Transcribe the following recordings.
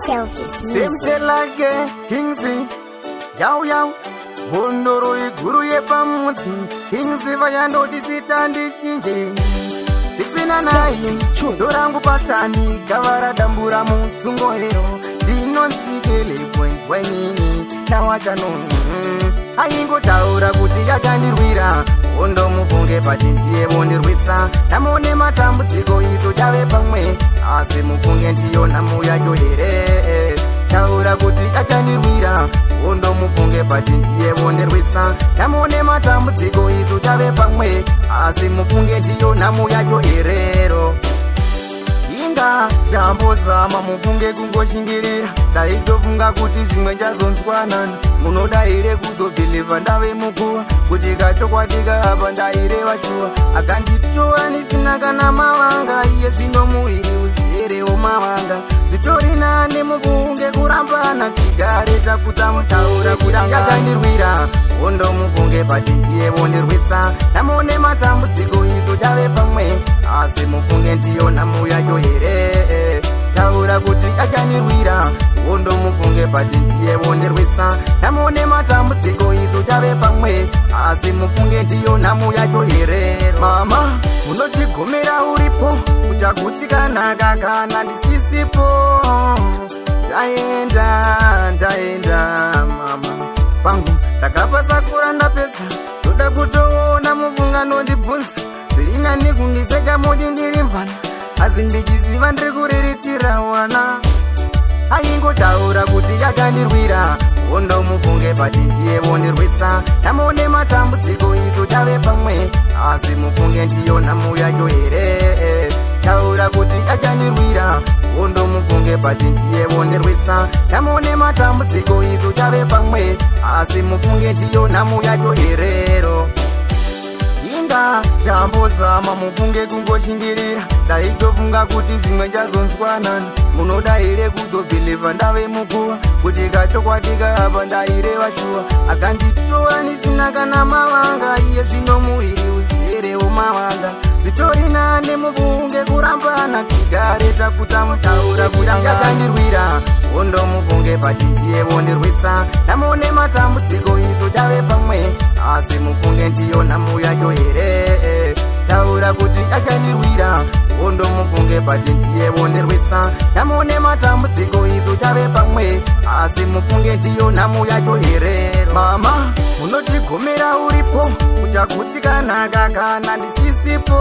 Selfish music. Semtelage Kingsley Yau yau Bondoro iguru yepamudzi Kingsley vayandodisita ndichinje 699 Dorangu patani Gavara dambura musungohero Dinonsikele kwenzwa nini Nawachano Aingotaura kuti yakandirwira Ondo mufunge pati ndiye vondirwisa Namone matambudziko izo chave pamwe Asi mufunge ndiyo namuyacho here Taura kuti yakandirwira Ondo mufunge pati ndiye vondirwisa Namone matambudziko izo chave pamwe Asi mufunge ndiyo namuyacho herero Inga tambozama mufunge kungoshingirira Daitofunga kuti zvimwe chazonzwanana Munodaire kuzobhiliva ndave mukuwa Kuti kachokwatika apa ndaireva shuwa Akanditsvora nisina kana mavanga Iye zvino muiri uzirewo mavanga Zvitori nane mufunge kurambana Tigare taputa mutaura kuti yakandirwira Ondo mufunge pati ndiye vondirwisa Namone matambudziko izo chave pamwe Asi mufunge ndiyo namuyacho here Taura kuti yakandirwira Ondo mufunge pati ndiye vondirwisa Namone matambudziko izo chave pamwe Asi mufunge ndiyo namuyacho here Mama, unotigomera uripo Uchagutsikana kana ndisisipo Ndaenda mama pangu takapasa kuranda pedza Toda kutoona muvungano ndibvunza Zviri nani kundiseka moti ndiri mvana Asi ndichiziva ndiri kuriritira wana Aingotaura kuti yakandirwira Ondo mufunge pati ndiye vondirwisa Namone matambudziko izo chave pamwe Asi mufunge ndiyo namuyacho here Taura kuti yakandirwira Ondo mufunge pati ndiye vondirwisa Namone matambudziko izo chave pamwe Asi mufunge ndiyo namuyacho herero Inga tambozama mufunge kungoshingirira Daitofunga kuti zvimwe chazonzwanana Munodaire kuzobhiliva ndave mukuwa Kuti kachokwatika apa ndaireva shuwa Akanditsvora nisina kana mavanga Iye zvino muiri uzirewo mavanga Zvitori nane mufunge kurambana Tigare taputa mutaura kuti yakandirwira Ondo mufunge pati ndiye vondirwisa Namone matambudziko izo chave pamwe Asi mufunge ndiyo namuyacho here Taura kuti yakandirwira Ondo mufunge pati ndiye vondirwisa Namone matambudziko izo chave pamwe Asi mufunge ndiyo namuyacho here Mama, unotigomera uripo Uchagutsikana kana ndisisipo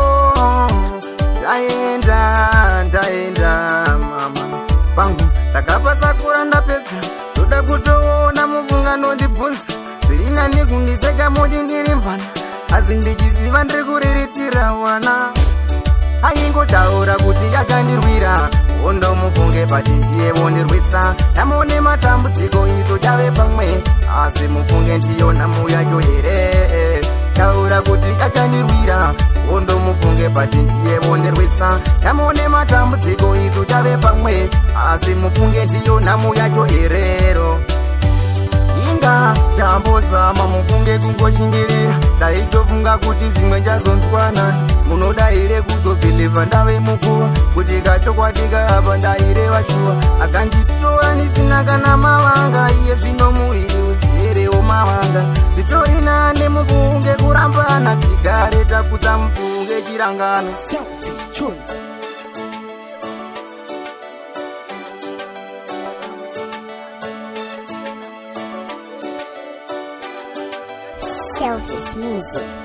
Ndaenda mama pangu takapasa kuranda pedza Toda kutoona muvungano ndibvunza Zviri nani kundiseka moti ndiri mvana Asi ndichiziva ndiri kuriritira wana Aingotaura kuti yakandirwira Ondo mufunge pati ndiye vondirwisa Namone matambudziko izo chave pamwe Asi mufunge ndiyo namuyacho here Taura kuti yakandirwira Ondo mufunge pati ndiye vondirwisa Namone matambudziko izo chave pamwe Asi mufunge ndiyo namuyacho herero Inga tambozama mufunge kungoshingirira Daitofunga kuti zvimwe chazonzwanana Munodaire kuzobhiliva ndave mukuwa Kuti kachokwatika apa ndaireva shuwa Akanditsvora nisina kana mavanga Iye zvino muiri uzirewo mavanga Zvitori nane mufunge kurambana Tigare taputa mufunge chirangano Selfish choice. Selfish music.